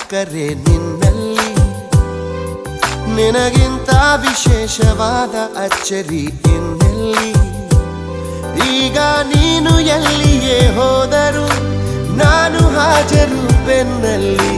ಸಕ್ಕರೆ ನಿನ್ನಲ್ಲಿ, ನಿನಗಿಂತ ವಿಶೇಷವಾದ ಅಚ್ಚರಿ ಇನ್ನೆಲ್ಲಿ. ಈಗ ನೀನು ಎಲ್ಲಿಯೇ ಹೋದರೂ ನಾನು ಹಾಜರು ಬೆನ್ನಲ್ಲಿ.